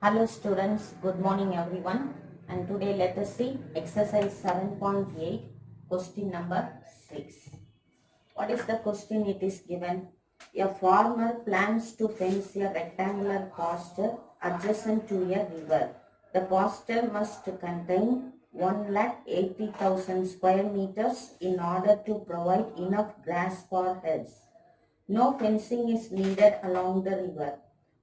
Hello students, good morning everyone, and today let us see exercise 7.8 question number 6. What is the question? It is given, a farmer plans to fence a rectangular pasture adjacent to a river. The pasture must contain 1,80,000 square meters in order to provide enough grass for herds. No fencing is needed along the river.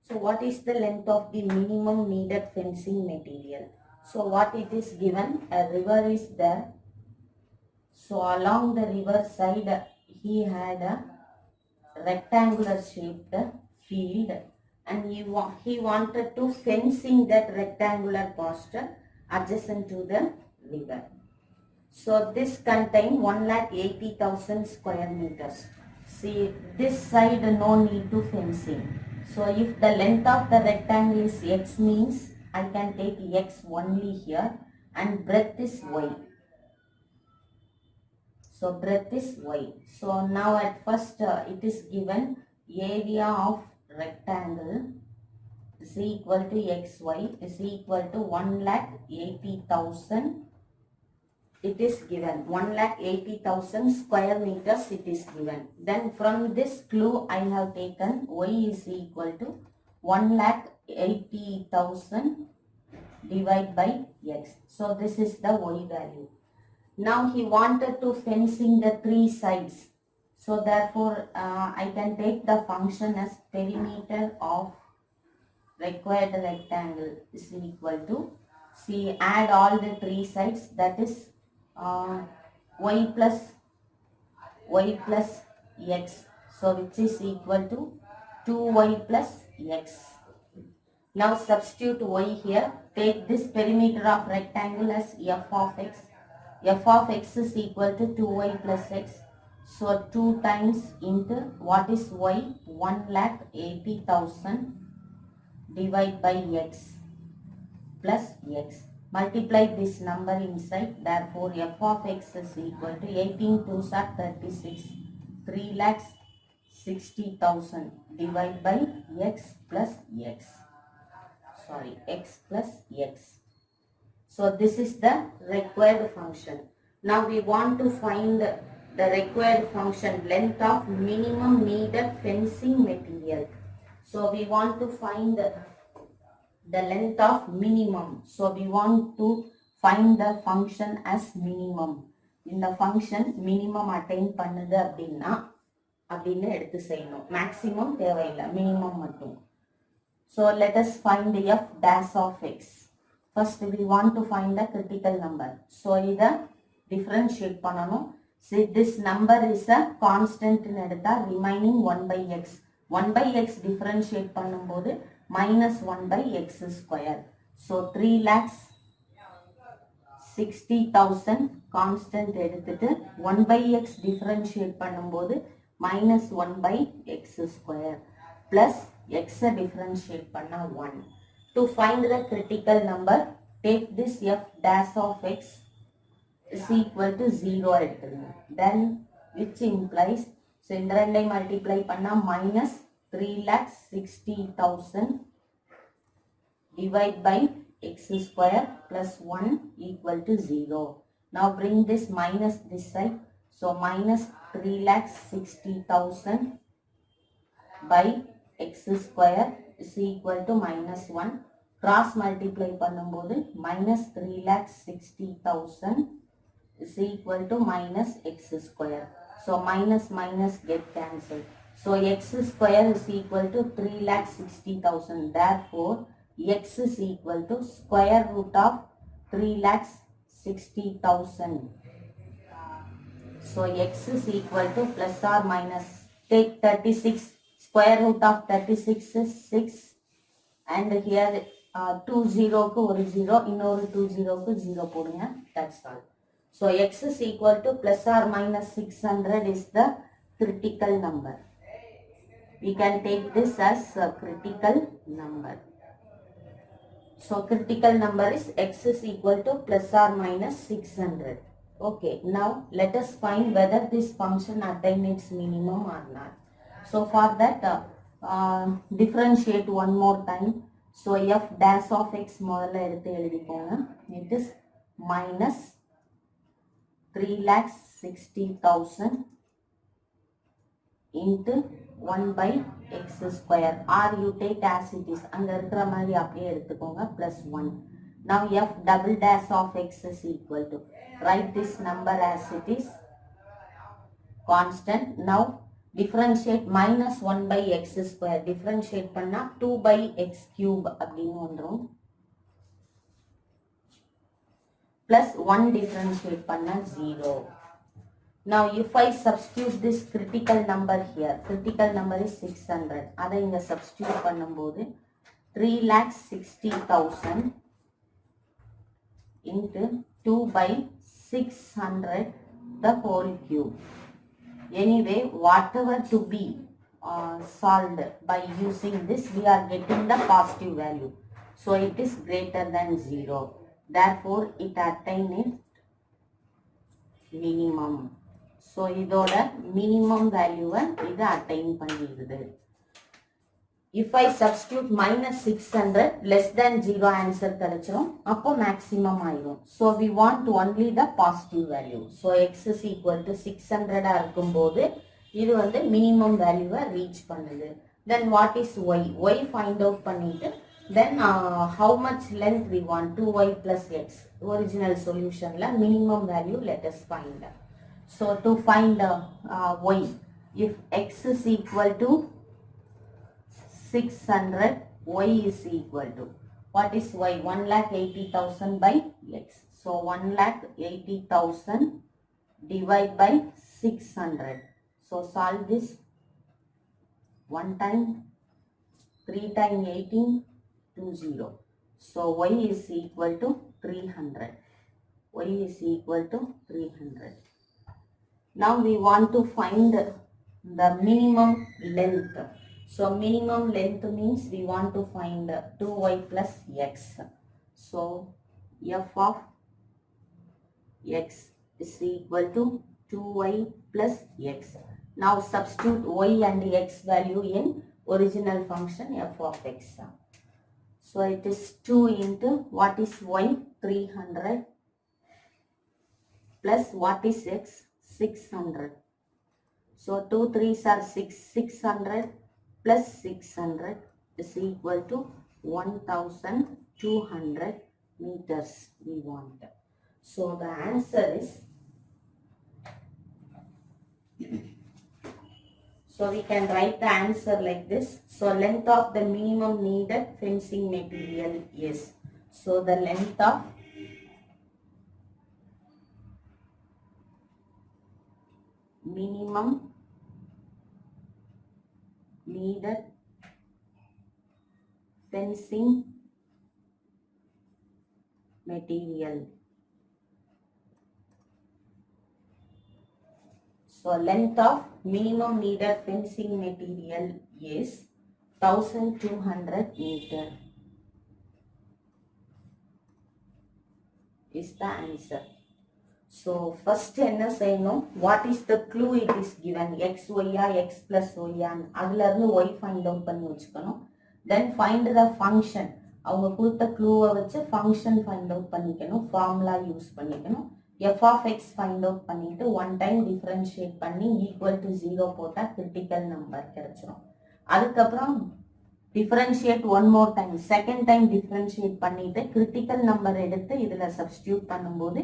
So what is the length of the minimum needed fencing material? So what it is given, a river is there. So along the river side, he had a rectangular shaped field, and he wanted to fencing that rectangular pasture adjacent to the river. So this contains 1,80,000 square meters. See, this side no need to fencing. So if the length of the rectangle is x, means I can take x only here, and breadth is y. So breadth is y. So now at first it is given area of rectangle is equal to xy is equal to 1,80,000. It is given 1,80,000 square meters it is given. Then from this clue I have taken y is equal to 1,80,000 divided by x. So this is the y value. Now he wanted to fencing the three sides. So therefore I can take the function as perimeter of required rectangle is equal to, see, add all the three sides, that is y plus x, so which is equal to 2y plus x. Now substitute y here, take this perimeter of rectangle as f of x. F of x is equal to 2y plus x. So 2 times into what is y? 1,80,000 divided by x plus x. Multiply this number inside, therefore f of x is equal to 18 2s are 36, 3,60,000 divided by x plus x. Sorry, x plus x. So this is the required function. Now we want to find the required function, length of minimum needed fencing material. So we want to find the length of minimum. So we want to find the function as minimum. இந்த function minimum attain பண்ணுது அப்படின்னு எடுத்து செய்யணும். Maximum தேவையில்லை, minimum மட்டும். So let us find f dash of x. First we want to find the critical number. So இதை differentiate பண்ணணும். See, this number is a constant in எடுத்தா remaining 1 by x. 1 by x differentiate பண்ணும்போது minus 1 by x square. So 3,60,000 constant எடுத்துட்டு 1 by x differentiate பண்ணும்போது minus 1 by x square plus x differentiate பண்ணா 1. To find the critical number, take this f dash of x is equal to 0 எடுத்துருங்க. Then which implies, so இந்த ரெண்டை multiply பண்ணா minus 3,60,000 divided by x square plus 1 equal to 0. Now bring this minus this side. So minus 3,60,000 by x square is equal to minus 1. Cross multiply பண்ணும்போது minus 3,60,000 is equal to minus x square. So minus minus get cancelled. So x square is equal to 3,60,000. Therefore x is equal to square root of 3,60,000. So x is equal to plus or minus, take 36, square root of 36 is 6, and here 2 0 க்கு ஒரு 0, இன்னொரு 2 0 க்கு 0 போடுங்க. That's all. So x is equal to plus or minus 600 is the critical number. We can take this as a critical number. So critical number is x is equal to plus or minus 600. Okay, now let us find whether this function attain its minimum or not. So for that differentiate one more time. So f dash of x முதல்ல எடுத்து எழுதிக்கோங்க. It is minus 3,60,000 into 1 by x square, or you take as it is, அங்க இருக்கிற மாதிரி அப்படியே எடுத்துக்கோங்க, plus 1. Now f double dash of x is equal to, write this number as it is, constant. Now differentiate minus 1 by x square, differentiate பண்ணா 2 by x cube அப்படின்னு வந்துரும், plus 1 differentiate பண்ணா 0. Now if I substitute this critical number here, critical number is 600, அதை இங்க substitute பண்ணும்போது 3,60,000 into 2 by 600 the whole cube. Anyway, whatever to be solved by using this, we are getting the positive value. So it is greater than 0. Therefore, it attains its minimum. So இதோட minimum value இது attain பண்ணிடுது. If I substitute minus 600 less than 0 answer கிடைச்சிரும், அப்போ maximum ஆயிரும். So we want only the positive value. So x is equal to 600 இருக்கும்போது இது வந்து minimum value reach பண்ணுது. Then what is y? Y find out பண்ணிட்டு then how much length we want, 2y plus x. Original solutionல minimum value let us find. So to find y, if x is equal to 600, y is equal to, what is y? 1,80,000 by x. So 1,80,000 divided by 600. So solve this, 1 time 3 times 18, 20. So y is equal to 300. Y is equal to 300. Now we want to find the minimum length. So minimum length means we want to find 2y plus x. So f of x is equal to 2y plus x. Now substitute y and x value in original function f of x. So it is 2 into, what is y? 300 plus what is x? 600. So 2 3s are 6, 600 plus 600 is equal to 1,200 meters we want. So the answer is, so we can write the answer like this. So length of the minimum needed fencing material is, so the length of minimum needed fencing material. So length of minimum needed fencing material is 1,200 meter is the answer. So first என்ன செய்யணும், what is the clue it is given, x y x plus y, அதுல இருந்து y find out பண்ணி வச்சுக்கணும். Then find the function, அவங்க கொடுத்த clue வச்சு function find out பண்ணிக்கணும், formula யூஸ் பண்ணிக்கணும். f of x find out பண்ணிட்டு 1 time differentiate பண்ணி equal to 0 போட்டா critical number கிடைச்சிரும். அதுக்கப்புறம் differentiate one more time, second time differentiate பண்ணிட்டு critical number எடுத்து இதுல substitute பண்ணும்போது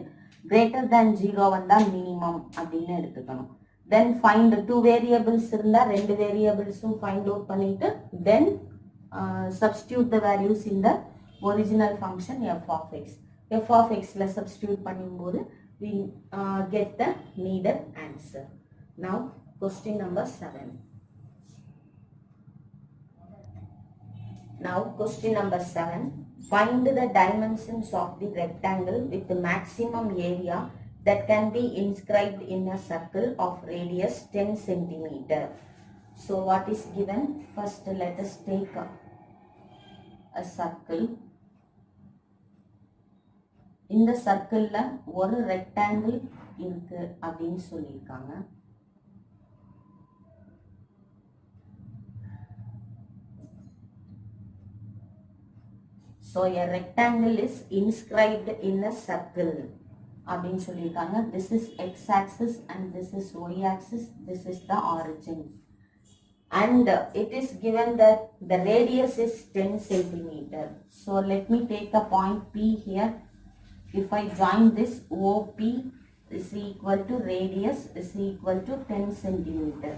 greater than 0 வந்தா minimum அப்படின்னு எடுத்துக்கணும். Then find 2 variables இருந்தா 2 variables find out பண்ணிட்டு then substitute the values in the original function f of x. f of x ல substitute பண்ணும்போது we get the needed answer. Now question number 7. Now question number 7. Find the dimensions of the rectangle with the maximum area that can be inscribed in a circle of radius 10 centimeter. So what is given? First let us take a circle. இந்த சர்க்கிள்ல ஒரு rectangle இருக்கு அப்படின்னு சொல்லியிருக்காங்க. So a rectangle is inscribed in a circle அப்படின்னு சொல்லியிருக்காங்க. This is x-axis and this is y-axis. This is the origin. And it is given that the radius is 10 centimeter. So let me take a point P here. If I join this OP is equal to radius is equal to 10 centimeter.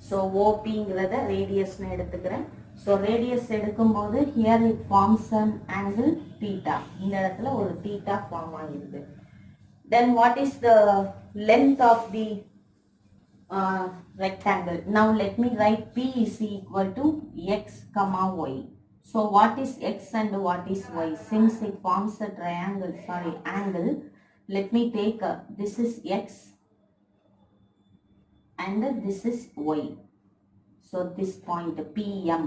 So OP ங்கிறத radius னு எடுத்துக்கிறேன். So radius எடுக்கும்போது here it forms an angle theta. இந்த இடத்துல ஒரு theta form ஆகிருக்கு. Then what is the length of the rectangle? Now let me write P is equal to x comma y. So what is x and what is y? Since it forms a triangle, angle, let me take this is x and this is y. So this point PM.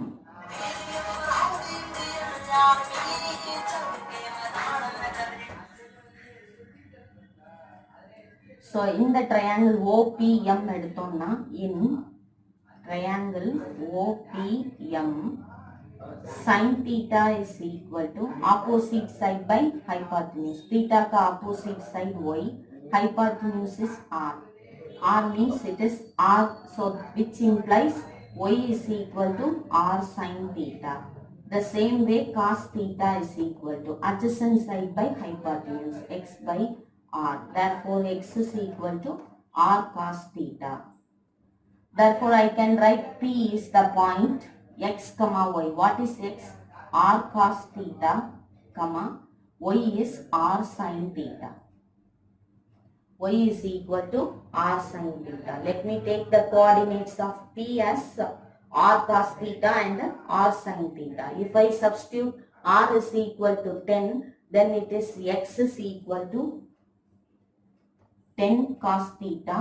So in the triangle OPM எடுத்தோம்னா in triangle OPM sin theta is equal to opposite side by hypotenuse. Theta ka opposite side y, hypotenuse is r. R means it is r, so which implies y is equal to r sin theta. The same way cos theta is equal to adjacent side by hypotenuse, x by r. Therefore x is equal to r cos theta. Therefore I can write P is the point x comma y. What is x? R cos theta comma y is r sin theta. Y is equal to r sin theta. Let me take the coordinates of P as r cos theta and r sin theta. If I substitute r is equal to 10, then it is x is equal to 10 cos theta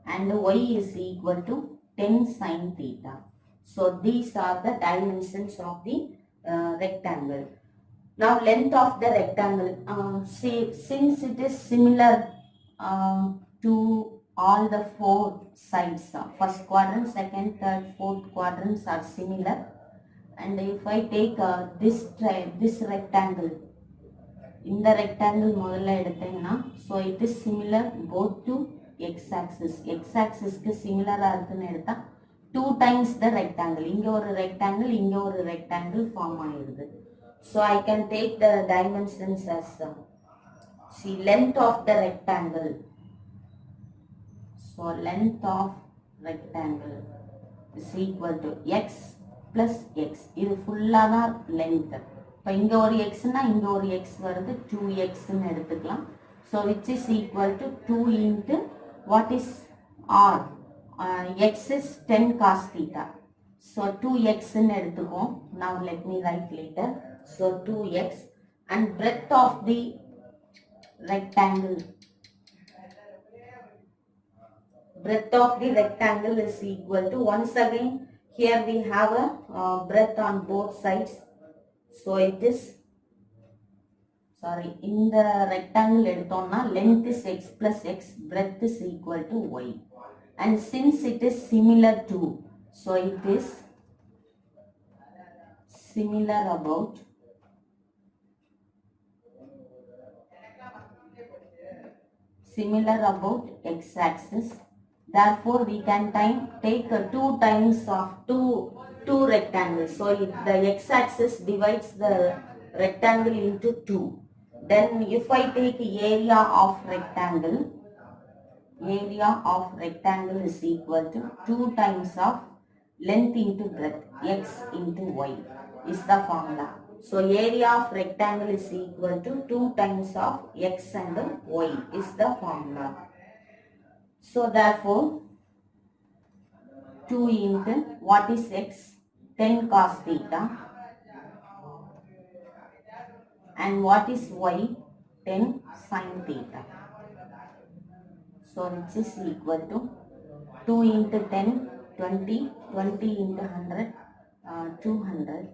and y is equal to 10 sin theta. So these are the dimensions of the rectangle. Now length of the rectangle, since it is similar to all the four sides, first quadrant, second, third, fourth quadrants are similar, and if I take this rectangle, in the rectangle முதல்ல எடுத்தேன்னா, so it is similar both to x-axis. x-axis க்கு similar இருக்குன்னு எடுத்தா 2 times the rectangle. இங்க ஒரு rectangle, இங்க ஒரு rectangle form ஆயிருது. So I can take the dimensions as see length of the rectangle. So length of rectangle is equal to x plus x. இது ஃபுல்லா தான் length. இப்போ இங்க ஒரு x னா இங்க ஒரு x வருது, 2x ன்னு எடுத்துக்கலாம். So which is equal to 2 into what is r? X is 10 cos theta. So 2x ன்னு எடுத்துக்கோம். Now let me write later. So 2x and breadth of the rectangle. Breadth of the rectangle is equal to, once again here we have a breadth on both sides. So it is, in the rectangle எடுத்தோம்னா length is x plus x, breadth is equal to y. And since it is similar to, so it is similar about x-axis. Therefore we can take 2 times of two rectangles. So if the x-axis divides the rectangle into 2, then if I take area of rectangle is equal to 2 times of length into breadth, x into y is the formula. So area of rectangle is equal to 2 times of x and y is the formula. So therefore 2 into what is x? 10 cos theta. And what is y? 10 sin theta. So which is equal to 2 into 10, 20, 20 into 100, 200.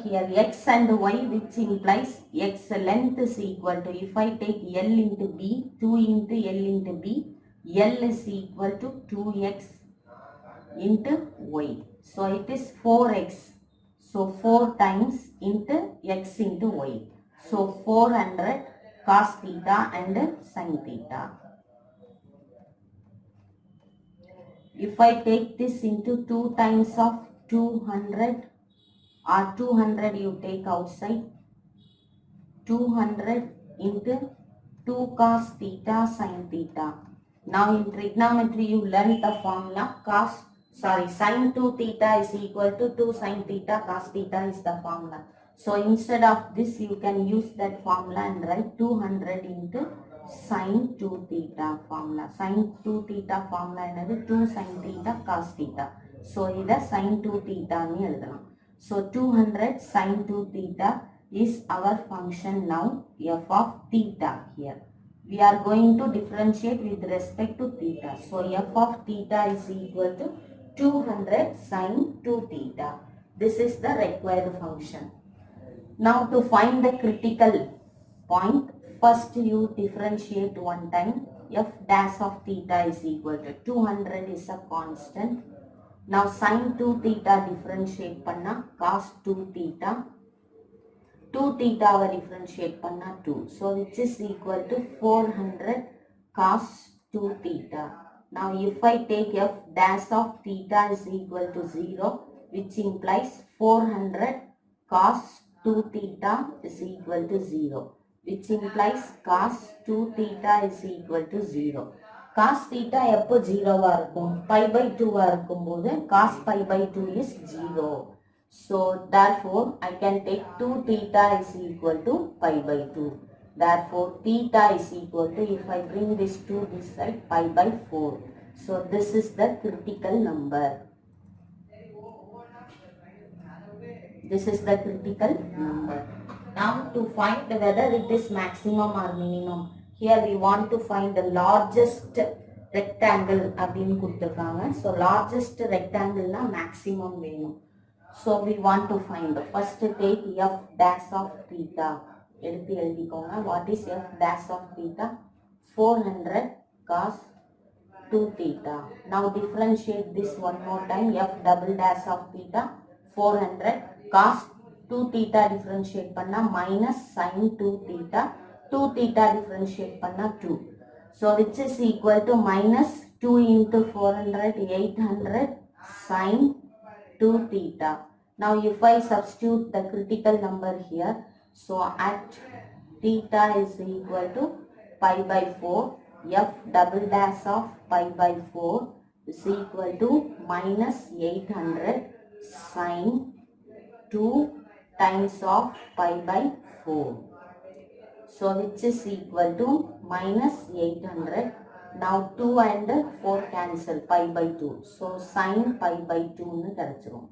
Here x and y, which implies x length is equal to, if I take L into B, 2 into L into B, L is equal to 2x into y. So it is 4x. So 4 times into x into y. So 400 cos theta and sin theta. If I take this into 2 times of 200 or 200 you take outside, 200 into 2 cos theta sin theta. Now in trigonometry you learn the formula sin 2 theta is equal to 2 sin theta cos theta is the formula. So instead of this you can use that formula and write 200 into sin 2 theta formula. Sin 2 theta formula என்னது 2 sin theta cos theta. So இத sin 2 theta னு எழுதலாம். So 200 sin 2 theta is our function now f of theta here. We are going to differentiate with respect to theta. So f of theta is equal to 200 sin 2 theta. This is the required function. Now to find the critical point, first you differentiate one time. F dash of theta is equal to 200 is a constant. Now sin 2 theta differentiate panna cos 2 theta. 2 theta differentiate panna 2. So which is equal to 400 cos 2 theta. Now if I take f dash of theta is equal to 0, which implies 400 cos 2 theta is equal to 0, which implies cos 2 theta is equal to 0. Cos theta எப்போ 0 இருக்கும்? pi by 2 இருக்கும் போது cos pi by 2 is 0. So therefore I can take 2 theta is equal to pi by 2. Therefore theta is equal to, if I bring this to this side, pi by 4. So this is the critical number. This is the critical number. Now to find whether it is maximum or minimum, here we want to find the largest rectangle அப்படின்னு கொடுத்திருக்காங்க. So largest rectangle na maximum வேணும். So we want to find, first take f dash of theta. எடுத்து எழுதிக்கோங்க. What is f dash of theta? 400 cos 2 theta. Now differentiate this one more time. F double dash of theta 400 cos 2 theta differentiate panna minus sin 2 theta. 2 theta differentiate panna 2. So which is equal to minus 2 into 400 800 sin 2 theta. Now if I substitute the critical number here, so at theta is equal to pi by 4, f double dash of pi by 4 is equal to minus 800 sin 2 times of pi by 4. So which is equal to minus 800. Now 2 and 4 cancel, pi by 2. So sin pi by 2 nu kadachrum.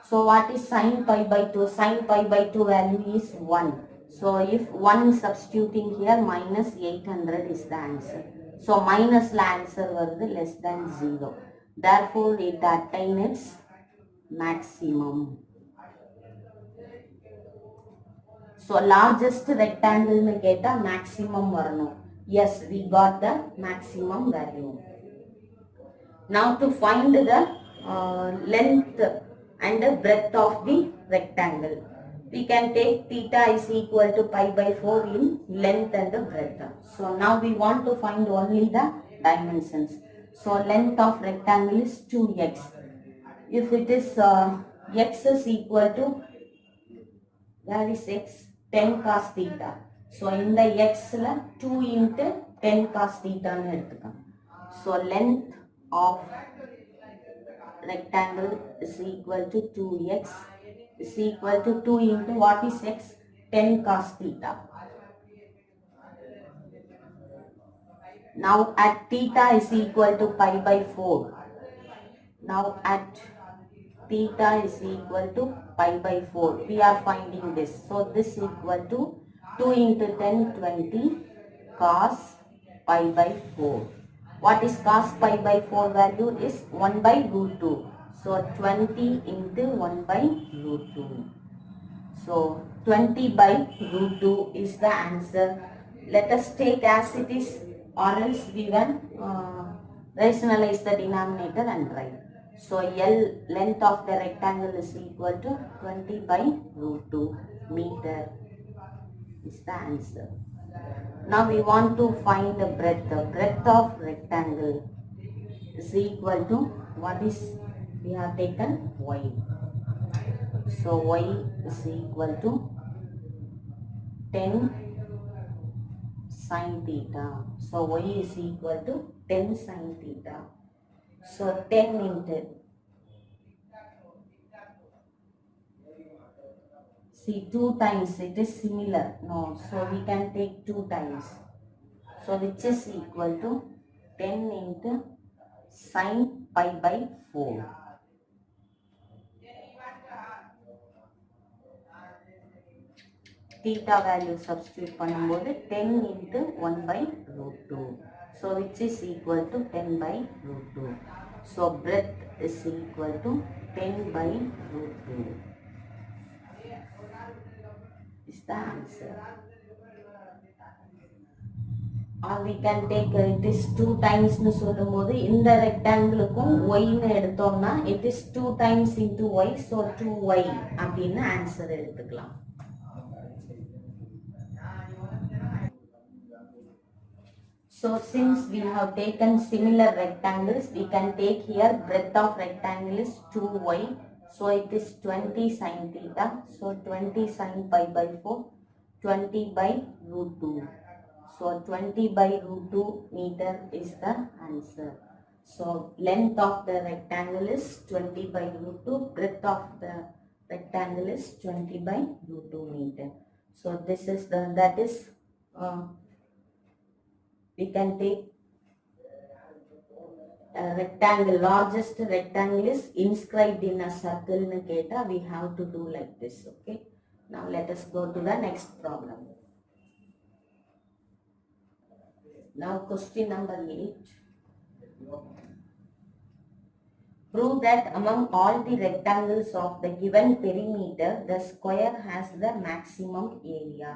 So what is sin pi by 2? Sin pi by 2 value is 1. So if 1 substituting here, minus 800 is the answer. So minus la answer varudhu less than 0. Therefore it attains its maximum. So largest rectangle mein keta maximum varanum. Yes, we got the maximum value. Now to find the length and the breadth of the rectangle, we can take theta is equal to pi by 4 in length and the breadth. So now we want to find only the dimensions. So length of rectangle is 2x. If it is x is equal to, where is x? 10 cos theta. So in the x la 2 into 10 cos theta nu eduthuka. So length of rectangle is equal to 2x is equal to 2 into what is x? 10 cos theta. Now at theta is equal to pi by 4. Now at theta is equal to pi by 4. We are finding this. So this equal to 2 into 10 20 cos pi by 4. What is cos pi by 4 value is 1 by root 2. So 20 into 1 by root 2. So 20 by root 2 is the answer. Let us take as it is, or else we can rationalize the denominator and write. So L, length of the rectangle is equal to 20 by root 2 meter is the answer. Now we want to find the breadth. The breadth of rectangle is equal to what is, we have taken y. So y is equal to 10 sin theta. So y is equal to 10 sin theta. So 10 into, see 2 times, it is similar. No, so we can take 2 times. So which is equal to 10 into sin pi by 4. Theta value substitute பண்ணும்போது 10 into 1 by root 2. So which is equal to 10 by root 2. So breadth is equal to 10 by root 2 is the answer. Or we can take it is 2 times னு சொல்லும்போது இந்த ரெக்டாங்கிளுக்கும் y னு எடுத்தோம்னா it is 2 times into y, so 2y அப்படின்னு answer எடுத்துக்கலாம். So since we have taken similar rectangles, we can take here breadth of rectangle is 2y. So it is 20 sin theta. So 20 sin pi by 4, 20 by root 2. So 20 by root 2 meter is the answer. So length of the rectangle is 20 by root 2. Breadth of the rectangle is 20 by root 2 meter. So this is the, that is we can take a rectangle, largest rectangle is inscribed in a circle in Keta. We have to do like this. Okay. Now let us go to the next problem. Now question number 8. Prove that among all the rectangles of the given perimeter, the square has the maximum area.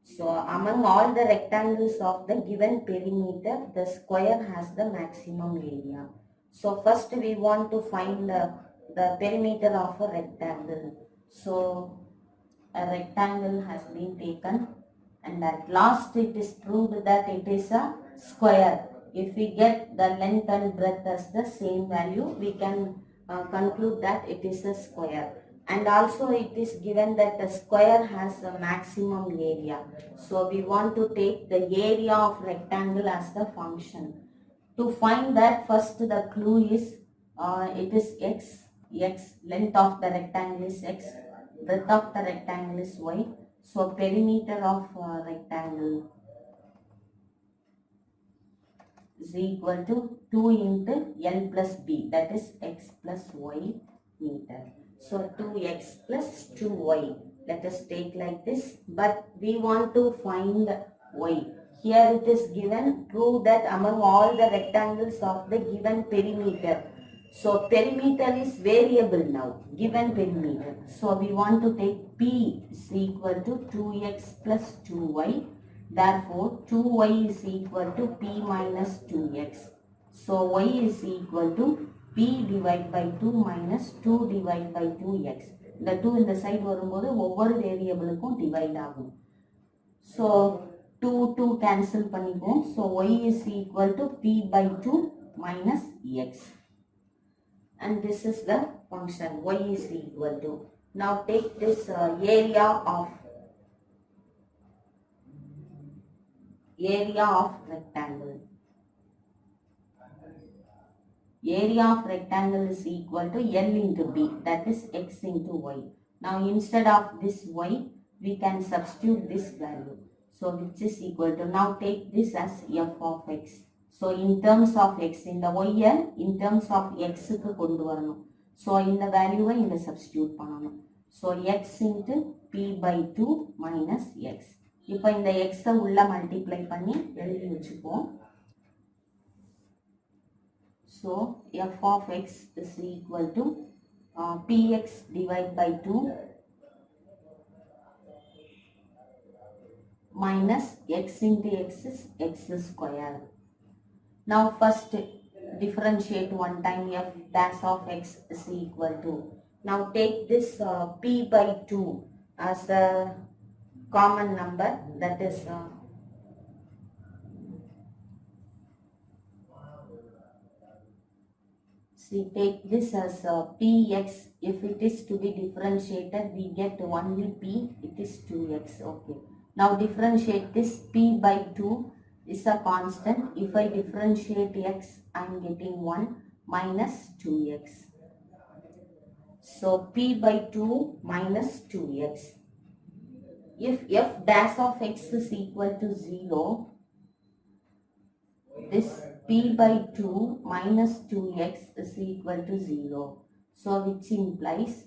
So among all the rectangles of the given perimeter, the square has the maximum area. So first we want to find the perimeter of a rectangle. So a rectangle has been taken and at last it is proved that it is a square. If we get the length and breadth as the same value, we can conclude that it is a square. And also it is given that the square has a maximum area. So we want to take the area of rectangle as the function. To find that, first the clue is it is x, length of the rectangle is x, breadth of the rectangle is y. So perimeter of rectangle is equal to 2 into L plus B, that is x plus y meter. So 2x plus 2y. Let us take like this, but we want to find y. Here it is given, prove that among all the rectangles of the given perimeter. So perimeter is variable now, given perimeter. So we want to take P is equal to 2x plus 2y. Therefore 2y is equal to P minus 2x. So y is equal to P divided by 2 minus 2 divided by 2x. The 2 in the side வரும்போது ஒவ்வொரு வேரியபிளுக்கும் divide ஆகும். So 2 cancel பண்ணிப்போம். So y is equal to P by 2 minus x. And this is the function y is equal to. Now take this area of rectangle. Area of rectangle is equal to L into B, that is x into y. Now instead of this y, we can substitute this value. So which is equal to, now take this as f of x. So in terms of x, in the y, in terms of x க்கு கொண்டு வரணும். So இந்த வேல்யூவை இங்க substitute பண்ணணும். So x into p by 2 minus x. இப்போ இந்த x உள்ள multiply பண்ணி எழுதி வச்சுப்போம். So f of x is equal to px divided by 2 minus x into x is x square. Now first differentiate one time f dash of x is equal to. Now take this p by 2 as a common number, that is see, take this as px. If it is to be differentiated, we get only p, it is 2x. Okay. Now differentiate this. P by 2 is a constant. If I differentiate x, I am getting 1 minus 2x. So p by 2 minus 2x. If f dash of x is equal to 0, this p by 2 minus 2x is equal to 0. So which implies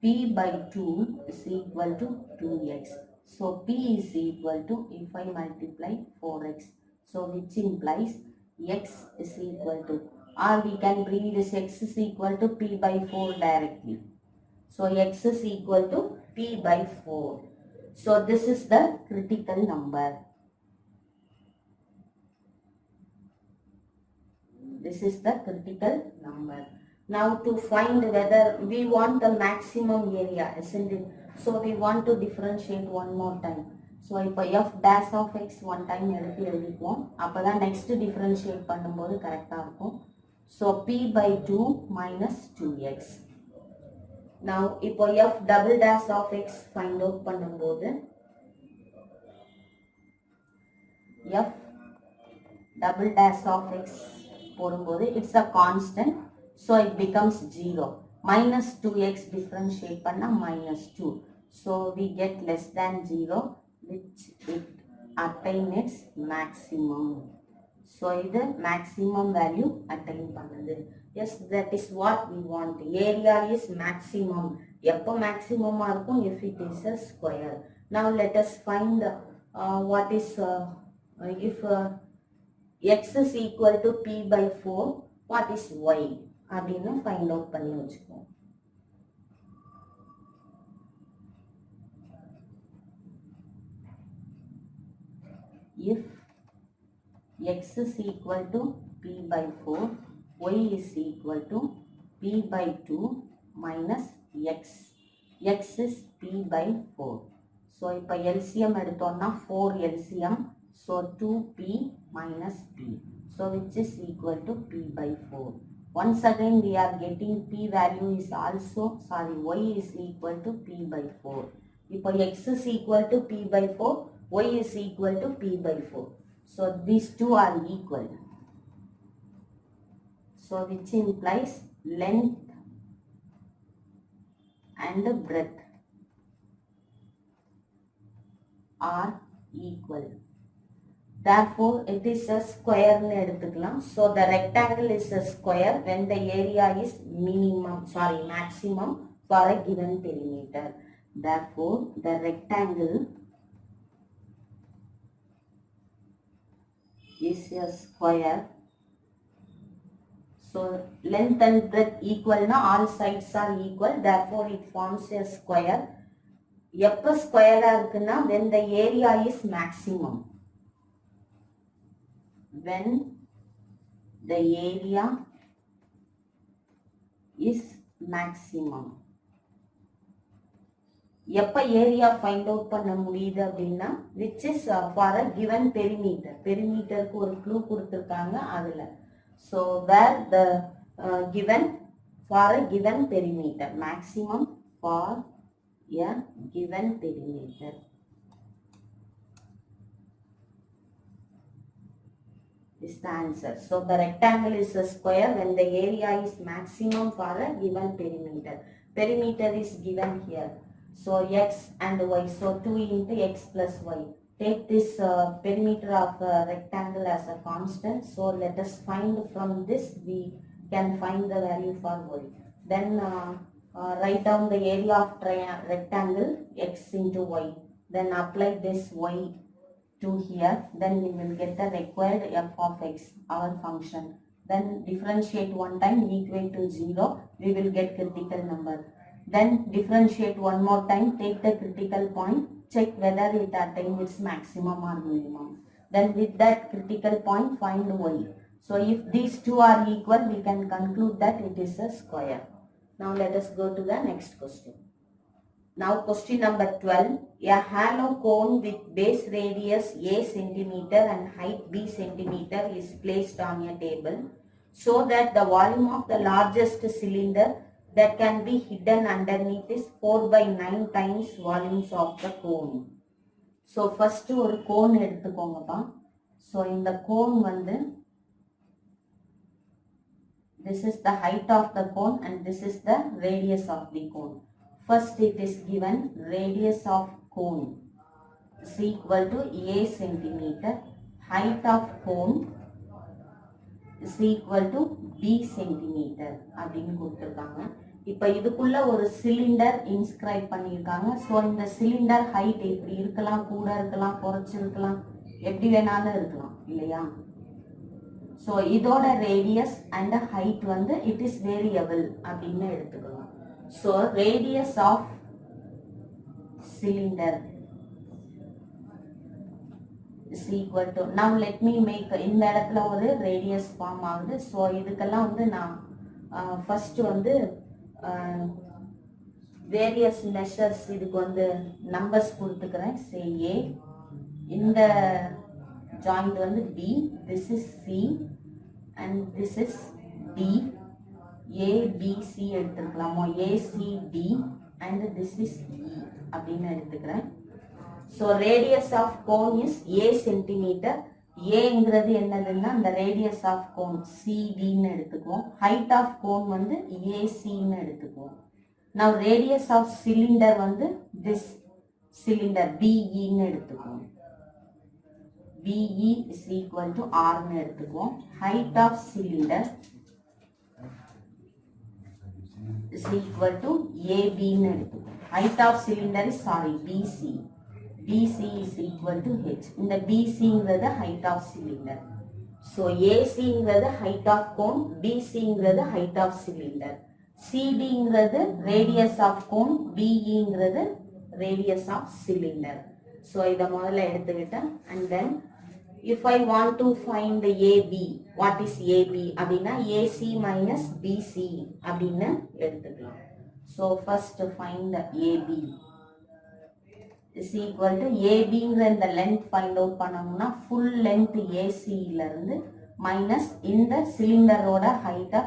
p by 2 is equal to 2x. So p is equal to, if I multiply 4x, so which implies x is equal to, or we can bring this x is equal to p by 4 directly. So x is equal to p by 4. So this is the critical number. This is the critical number. Now to find whether we want the maximum area, isn't it? So we want to differentiate one more time. So இப்போ f dash of x one time எழுதிக்குவோம். அப்பதான் next differentiate பண்ணும்போது கரெக்டா இருக்கும். So p by 2 minus 2x. Now இப்போ f double dash of x find out பண்ணும்போது f double dash of x போடும்போது it's a constant, so it becomes 0. Minus 2x differentiate பண்ணா minus 2. So we get less than 0, which it attain its maximum. So இது maximum value attain பண்ணுது. Yes, that is what we want. Area is maximum. எப்போ maximum இருக்கும்? If it is a square. Now let us find what is if x is equal to p by 4, what is y அப்படின்னு find out பண்ணி வச்சுக்கோம். If x is equal to p by 4, y is equal to p by 2 minus x. x is p by 4. So இப்போ LCM எடுத்தோம்னா 4 LCM. So 2p minus p. So which is equal to p by 4. Once again we are getting p value is also, y is equal to p by 4. இப்போ x is equal to p by 4, y is equal to p by 4. So these two are equal. So which implies length and breadth are equal. Therefore it is a square னு எடுத்துக்கலாம். So the rectangle is a square when the area is maximum for a given perimeter. Therefore the rectangle is a square. So length and breadth equal na, all sides are equal, therefore it forms a square. எப்போ ஸ்கொயரா இருக்குன்னா when the area is maximum. When the area is maximum. எப்ப area find out பண்ண முடியுது அப்படின்னா which is for a given perimeter. பெரிமீட்டருக்கு ஒரு clue கொடுத்துருக்காங்க அதுல. So where the given for a given perimeter, maximum for a given perimeter. Is the answer. So the rectangle is a square when the area is maximum for a given perimeter. Perimeter is given here. So x and y. So 2 into x plus y. Take this perimeter of rectangle as a constant. So let us find from this we can find the value for y. Then write down the area of rectangle x into y. Then apply this y to here. Then we will get the required f of x, our function. Then differentiate one time, equate to 0. We will get critical number. Then differentiate one more time, take the critical point, check whether it attains its maximum or minimum. Then with that critical point find y. So if these two are equal, we can conclude that it is a square. Now let us go to the next question. Now question number 12. A hollow cone with base radius a centimeter and height b centimeter is placed on a table so that the volume of the largest cylinder that can be hidden underneath is 4/9 times volumes of the cone. So first ஒரு cone எடுத்துக்கோங்கப்பா. So இந்த cone வந்து this is the height of the cone and this is the radius of the cone. First it is given radius of cone is equal to a centimeter, height of cone is equal to b centimeter அப்படின்னு கொடுத்திருக்காங்க. இப்போ இதுக்குள்ள ஒரு cylinder inscribe பண்ணியிருக்காங்க. So இந்த cylinder height எப்படி இருக்கலாம், கூட இருக்கலாம், குறைச்சிருக்கலாம், எப்படி வேணாலும் இருக்கலாம் இல்லையா? ஸோ இதோட ரேடியஸ் அண்ட் ஹைட் வந்து இட் இஸ் வேரியபிள் அப்படின்னு எடுத்துக்கலாம். So radius of cylinder is equal to, now let me make, இந்த இடத்துல ஒரு ரேடியஸ் ஃபார்ம் ஆகுது. ஸோ இதுக்கெல்லாம் வந்து நான் ஃபர்ஸ்ட் வந்து வேரியஸ் மெஷர்ஸ் இதுக்கு வந்து நம்பர்ஸ் கொடுத்துக்கிறேன். சே ஏ, இந்த ஜாயிண்ட் வந்து B, this is C and this is D. ABC எடுத்துக்கலாமோ, ACD and this is E அப்படின்னு எடுத்துக்கிறேன். So radius of cone is A centimeter. ஏங்கிறது என்னதுன்னா இந்த ரேடியஸ் ஆஃப் கோன் சிடின்னு எடுத்துக்குவோம். ஹைட் ஆஃப் கோன் வந்து ஏசின்னு எடுத்துக்குவோம். now ரேடியஸ் ஆஃப் சிலிண்டர் வந்து திஸ் சிலிண்டர் பிஇன்னு எடுத்துக்குவோம். பிஇ இஸ் ஈக்குவல் டு ஆர்னு எடுத்துக்குவோம். Height of cylinder is equal to ஏபின்னு எடுத்துக்குவோம். Height of cylinder is BC. BC is equal to H. இந்த BCங்கிறது height of cylinder. So ACங்கிறது height of cone, BCங்கிறது height of cylinder. CDங்கிறது radius of cone, BEங்கிறது radius of cylinder. So இதை முதல்ல எடுத்துக்கிட்டேன். And then if I want to find the AB, what is AB அப்படின்னா AC minus BC அப்படின்னு எடுத்துக்கலாம். So first find the AB is equal to ABங்கிற இந்த length find out பண்ணணும்னா full length AC இருந்து minus இந்த சிலிண்டரோட ஹைட்டை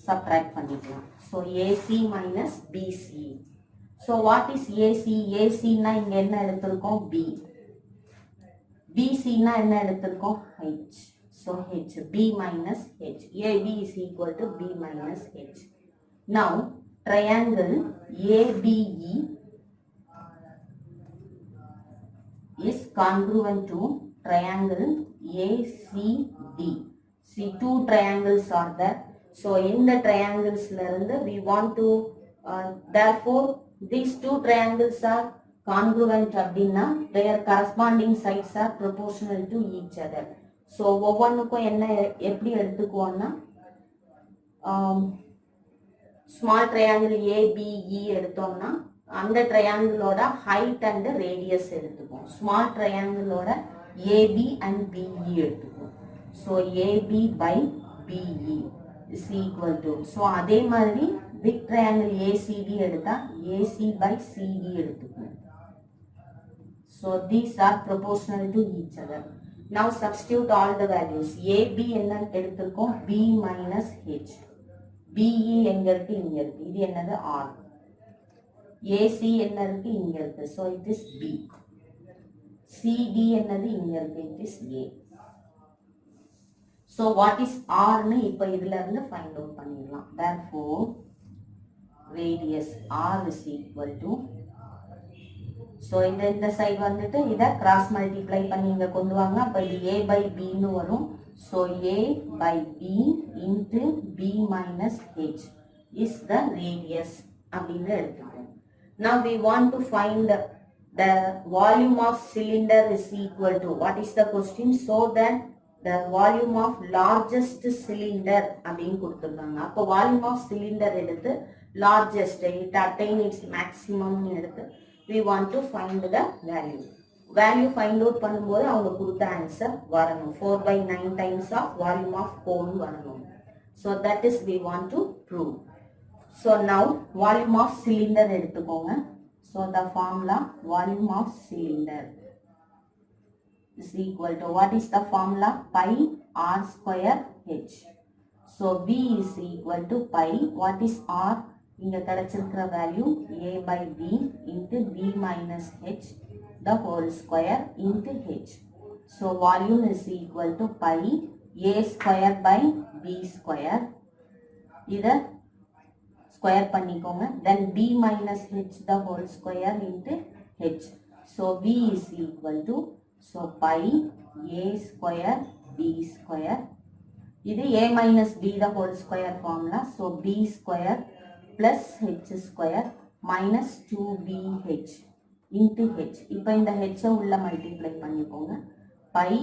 சப்ட்ராக்ட் பண்ணிக்கலாம். So AC minus BC. So what is AC? ACனா இங்க என்ன எடுத்திருக்கோம்? B. BCனா என்ன எடுத்திருக்கோம்? H. So H. B minus H. AB is equal to B minus H. Now triangle ABE is congruent to triangle ACD. See, two triangles are there. So in the triangles we want to therefore these two triangles are congruent அப்படின்னா their corresponding sides are proportional to each other. So ஒவ்வொன்றுக்கும் என்ன எப்படி எடுத்துக்குவோம்னா small triangle ABE எடுத்தோம்னா அந்த ட்ரையாங்கிளோட height and radius எடுத்துப்போம். Small ட்ரையாங்கிளோட AB and BE எடுத்துப்போம். So AB by BE is equal to, so அதே மாதிரி பிக் ட்ரையாங்கிள் ஏசிடி எடுத்தா ஏசி பை சிடி எடுத்துப்போம். So these are proportional to each other. Now substitute all the values. AB என்ன எடுத்திருக்கோம்? B minus H. BE எங்க இருக்கு? இங்க இருக்கு. இது என்னது? ஆர். AC என்ன இருக்கு? இங்க இருக்கு. So it is B. CD என்னது? இங்க இருக்கு. It is A. So what is R னு இப்ப இதுல இருந்து find out பண்ணிடலாம். Therefore radius R is equal to, so இந்த சைடு வந்துட்டு இத கிராஸ் மல்டிப்ளை பண்ணி இங்க கொண்டு வாங்க. அப்ப இது A by B னு வரும். So A by B into B minus H is the radius அப்படின்னு எடுத்துக்கோங்க. Now we want to find the volume of cylinder is equal to, what is the question? So that the volume of largest cylinder அப்படின்னு கொடுத்துருக்காங்க. அப்போ volume of cylinder எடுத்து largest, it attain its maximum எடுத்து we want to find the value. Value find out பண்ணும்போது அவங்க கொடுத்த answer வரணும். 4/9 times of volume of cone வரணும். So that is we want to prove. So now volume of cylinder எடுத்துக்கோங்க. So the formula volume of cylinder is equal to, what is the formula? Pi r square h. So V is equal to pi, what is r? இங்க கிடைச்சிருக்கிற value a by b into v minus h the whole square into h. So volume is equal to pi a square by b square. இத square பண்ணிக்கோங்க. Then b minus h the whole square into h. So v is equal to, so pi a square b square. இது a minus b the whole square formula. So b square plus h square minus 2bh into h. இப்போ இந்த h உள்ள multiply பண்ணிக்கோங்க. pi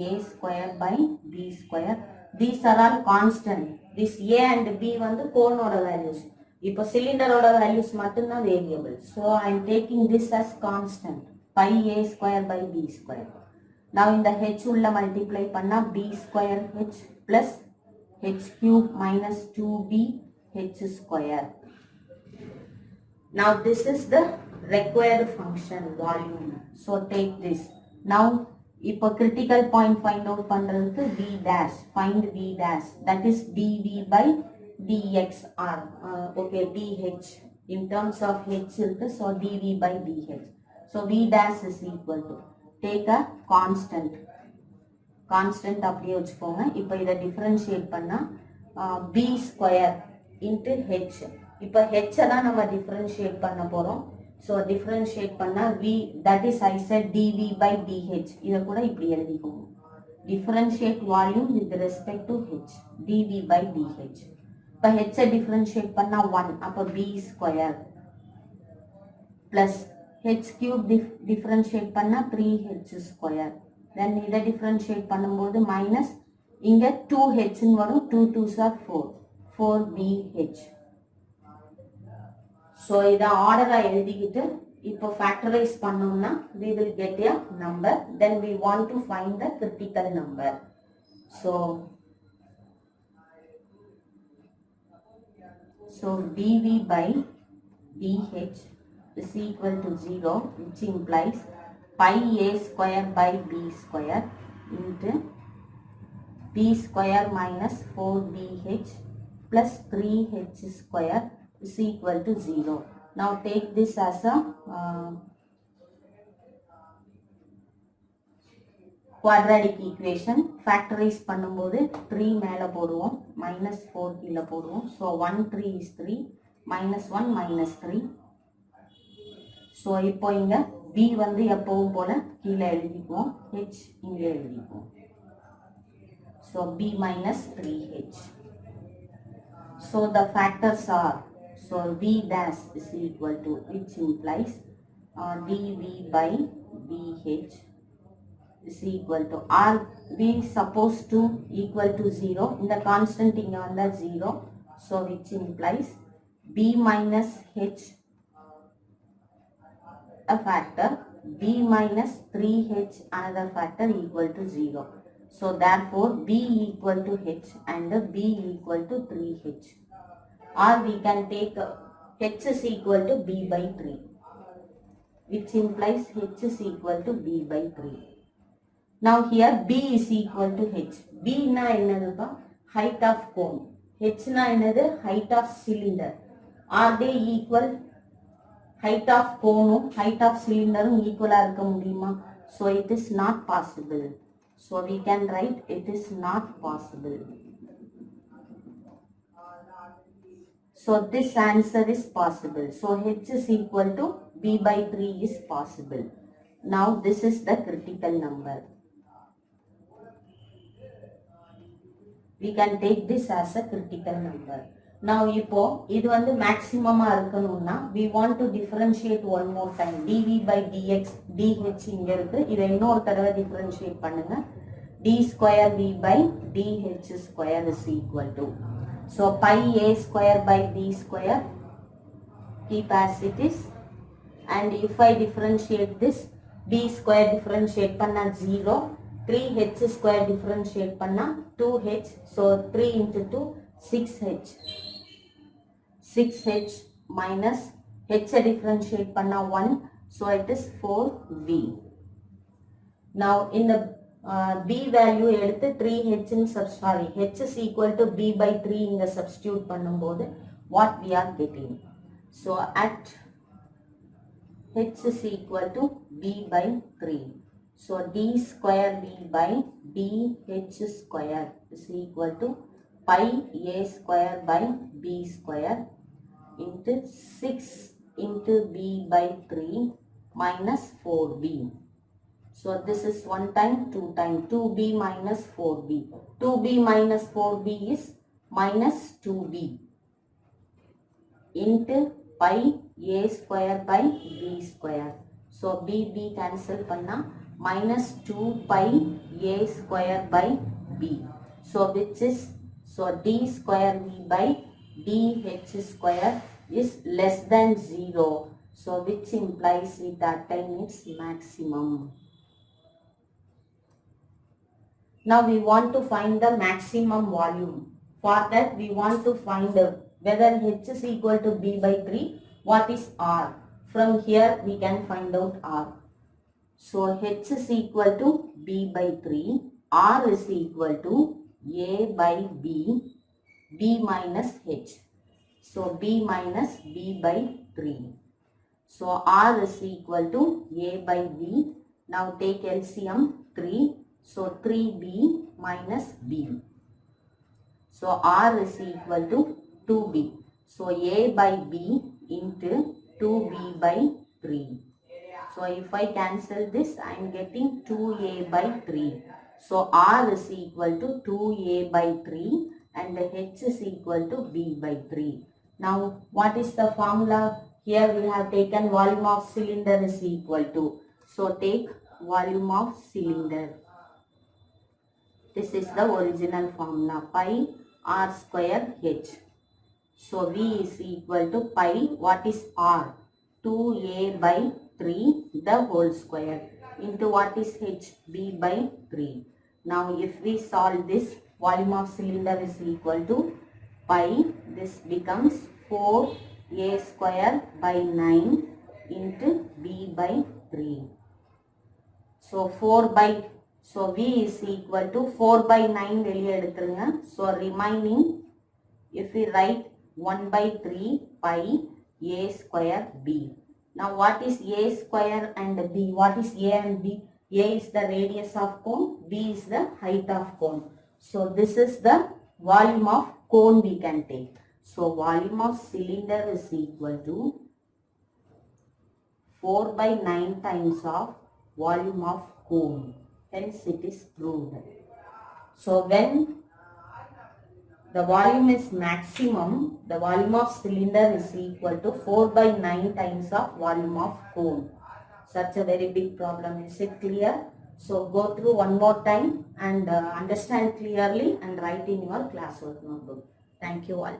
a square by b square. These are all constant. This a and b வந்து கோனோட values. இப்போ சிலிண்டரோட values மட்டும்தான் variable. So I am taking this as constant. Pi a square by b square. Now இந்த h உள்ள multiply பண்ணா b square h plus h cube minus 2b h square. Now this is the required function volume. So take this. Now இப்போ critical point find out பண்றதுக்கு v dash, find v dash, that is dv by dxr. Okay, dh in terms of h இருக்கு. So dv by dh. So v dash is equal to, take a constant. Constant அப்படியே வச்சுக்கோங்க. இப்போ இதை differentiate பண்ணா b square into h. இப்போ h தான் நம்ம differentiate பண்ண போறோம். So differentiate பண்ணா v, that is I said dv by dh. இதை கூட இப்படி எழுதிக்கோங்க. Differentiate volume with respect to h. dv by dh. இப்போ h differentiate பண்ணா 1. அப்போ b square plus h cube differentiate பண்ணா 3h square. Then இதை differentiate பண்ணும்போது minus இங்க 2h வரும். 2 2s are 4. 4bh. So இதை ஆர்டரா எழுதிக்கிட்டு இப்போ factorize பண்ணோம்னா we will get a number. Then we want to find the critical number. So dv by dh is equal to 0, which implies pi a square by b square into b square minus 4bh plus 3h square is equal to 0. Now take this as a quadratic equation. Factorize பண்ணும்போது 3 மேல போடுவோம், minus 4 கீழ போடுவோம். So 1 3 is 3, minus 1 minus 3. So இப்போ இங்க b வந்து எப்பவும் போல கீழ எழுதிக்குவோம், h இங்க எழுதிக்குவோம். So b minus 3h. So the factors are, so v dash is equal to, which implies dv by dh is equal to, r v supposed to equal to 0. In the constant inga vanda 0. So which implies b minus h a factor, b minus 3h another factor equal to 0. So therefore b equal to h and b equal to 3h. Or we can take h is equal to b by 3, which implies h is equal to b by 3. Now here b is equal to h. b na enadha? Height of cone. h na enadha? Height of cylinder. Are they equal? Height of cone height of cylinder equal ah irukka mudiyuma? So it is not possible. So we can write it is not possible. So this answer is possible. So h is equal to b by 3 is possible. Now this is the critical number. We can take this as a critical number. Now இப்போ இது வந்து மேக்ஸிமமா இருக்கணும்னா we want to differentiate one more time. dv by dx dh இங்க இருக்கு. இதை இன்னொரு தடவை differentiate பண்ணுங்க. d square v by dh square is equal to, so pi a square by b square keep as it is, and if I differentiate this b square differentiate பண்ணா 0, 3h square differentiate பண்ணா 2h, so 3 into 2, 6h, 6h minus h differentiate பண்ணா 1, so it is 4b. Now in the b value எடுத்து 3h in h is equal to b by 3 இங்க substitute பண்ணும்போது what we are getting. So at h is equal to b by 3. So d square b by dh square is equal to pi a square by b square into 6 into b by 3 minus 4b. So this is 1 time, 2 time, 2b minus 4b. 2b minus 4b is minus 2b into pi a square by b square. So b cancel panna minus 2 pi a square by b. So which is, so d square b by dh square is less than 0. So which implies it attains its maximum. Now we want to find the maximum volume. For that we want to find whether h is equal to b by 3, what is r. From here we can find out r. So h is equal to b by 3, r is equal to a by b, b minus h. So b minus b by 3. So r is equal to a by b. Now take LCM 3. So 3b minus b. So r is equal to 2b. So a by b into 2b by 3. So if I cancel this, I am getting 2a by 3. So r is equal to 2a by 3 and h is equal to b by 3. Now what is the formula? Here we have taken volume of cylinder is equal to. So take volume of cylinder. This is the original formula, pi r square h. So V is equal to pi, what is r? 2a by 3 the whole square into what is h? b by 3. Now if we solve this, volume of cylinder is equal to pi, this becomes 4a square by 9 into b by 3. So 4 by, so V is equal to 4 by 9 வெளியே எடுத்துருங்க. So remaining, if we write 1 by 3 pi a square b. Now what is a square and b? What is a and b? A is the radius of cone, b is the height of cone. So this is the volume of cone we can take. So volume of cylinder is equal to 4 by 9 times of volume of cone. Hence it is proved. So when the volume is maximum, the volume of cylinder is equal to 4 by 9 times of volume of cone. Such a very big problem. Is it clear? So go through one more time and understand clearly and write in your classwork notebook. Thank you all.